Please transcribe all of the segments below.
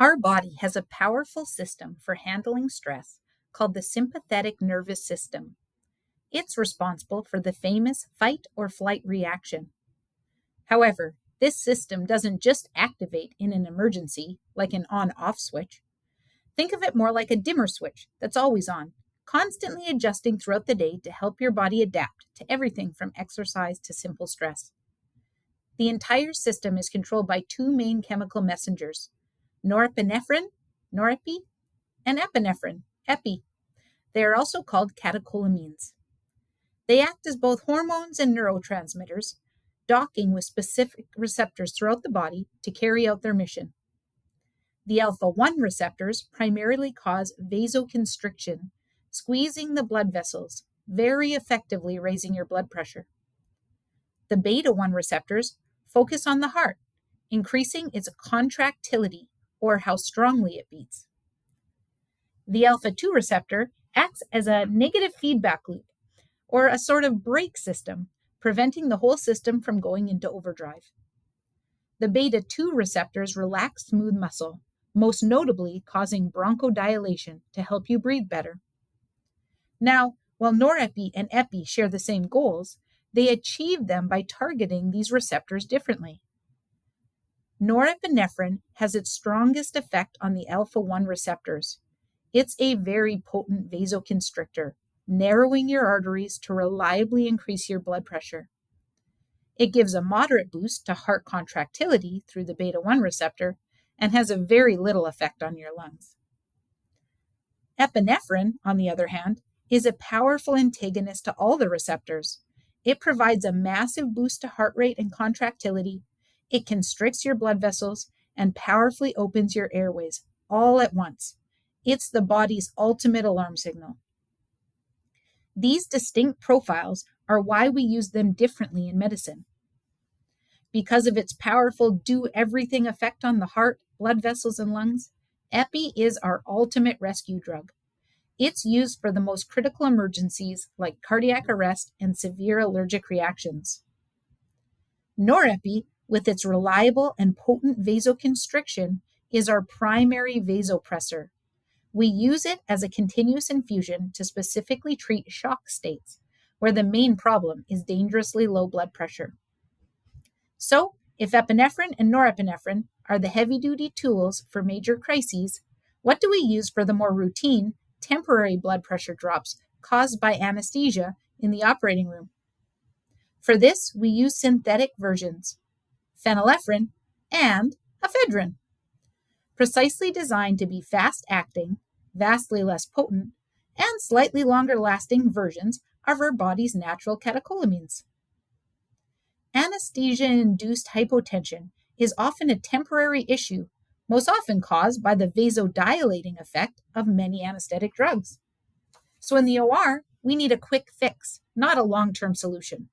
Our body has a powerful system for handling stress called the sympathetic nervous system. It's responsible for the famous fight or flight reaction. However, this system doesn't just activate in an emergency, like an on-off switch. Think of it more like a dimmer switch that's always on, constantly adjusting throughout the day to help your body adapt to everything from exercise to simple stress. The entire system is controlled by two main chemical messengers: norepinephrine, norepi, and epinephrine, epi. They are also called catecholamines. They act as both hormones and neurotransmitters, docking with specific receptors throughout the body to carry out their mission. The alpha 1 receptors primarily cause vasoconstriction, squeezing the blood vessels, very effectively raising your blood pressure. The beta 1 receptors focus on the heart, increasing its contractility, or how strongly it beats. The alpha 2 receptor acts as a negative feedback loop, or a sort of brake system, preventing the whole system from going into overdrive. The beta 2 receptors relax smooth muscle, most notably causing bronchodilation to help you breathe better. Now, while norepi and epi share the same goals, they achieve them by targeting these receptors differently. Norepinephrine has its strongest effect on the alpha 1 receptors. It's a very potent vasoconstrictor, narrowing your arteries to reliably increase your blood pressure. It gives a moderate boost to heart contractility through the beta 1 receptor and has a very little effect on your lungs. Epinephrine, on the other hand, is a powerful antagonist to all the receptors. It provides a massive boost to heart rate and contractility. It constricts your blood vessels and powerfully opens your airways all at once. It's the body's ultimate alarm signal. These distinct profiles are why we use them differently in medicine. Because of its powerful do-everything effect on the heart, blood vessels, and lungs, epi is our ultimate rescue drug. It's used for the most critical emergencies like cardiac arrest and severe allergic reactions. Norepi, with its reliable and potent vasoconstriction, is our primary vasopressor. We use it as a continuous infusion to specifically treat shock states, where the main problem is dangerously low blood pressure. So, if epinephrine and norepinephrine are the heavy-duty tools for major crises, what do we use for the more routine, temporary blood pressure drops caused by anesthesia in the operating room? For this, we use synthetic versions, phenylephrine and ephedrine, precisely designed to be fast-acting, vastly less potent, and slightly longer-lasting versions of our body's natural catecholamines. Anesthesia-induced hypotension is often a temporary issue, most often caused by the vasodilating effect of many anesthetic drugs. So in the OR, we need a quick fix, not a long-term solution.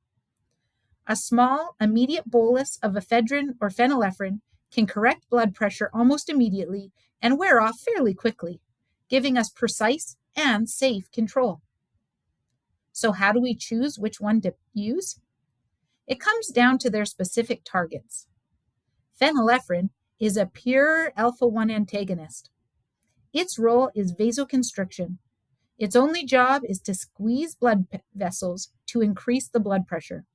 A small, immediate bolus of ephedrine or phenylephrine can correct blood pressure almost immediately and wear off fairly quickly, giving us precise and safe control. So how do we choose which one to use? It comes down to their specific targets. Phenylephrine is a pure alpha 1 antagonist. Its role is vasoconstriction. Its only job is to squeeze blood vessels to increase the blood pressure.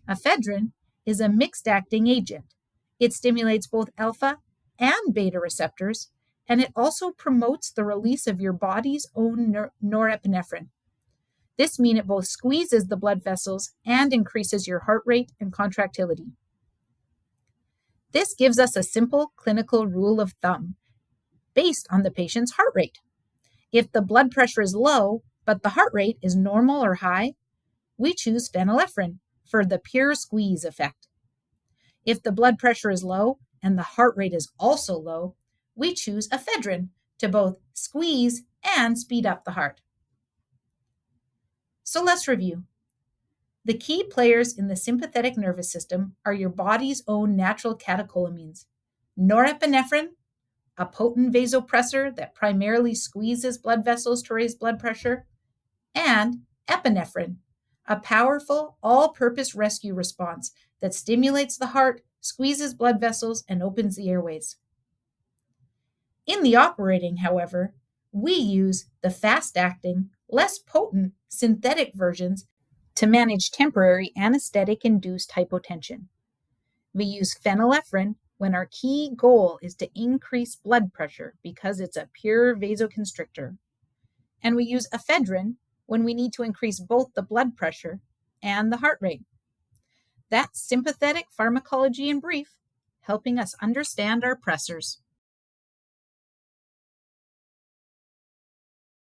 Ephedrine is a mixed-acting agent. It stimulates both alpha and beta receptors, and it also promotes the release of your body's own norepinephrine. This means it both squeezes the blood vessels and increases your heart rate and contractility. This gives us a simple clinical rule of thumb based on the patient's heart rate. If the blood pressure is low, but the heart rate is normal or high, we choose phenylephrine for the pure squeeze effect. If the blood pressure is low and the heart rate is also low, we choose ephedrine to both squeeze and speed up the heart. So let's review. The key players in the sympathetic nervous system are your body's own natural catecholamines: norepinephrine, a potent vasopressor that primarily squeezes blood vessels to raise blood pressure, and epinephrine, a powerful all-purpose rescue response that stimulates the heart, squeezes blood vessels, and opens the airways. In the operating, however, we use the fast-acting, less potent synthetic versions to manage temporary anesthetic-induced hypotension. We use phenylephrine when our key goal is to increase blood pressure because it's a pure vasoconstrictor. And we use ephedrine when we need to increase both the blood pressure and the heart rate. That's sympathetic pharmacology in brief, helping us understand our pressors.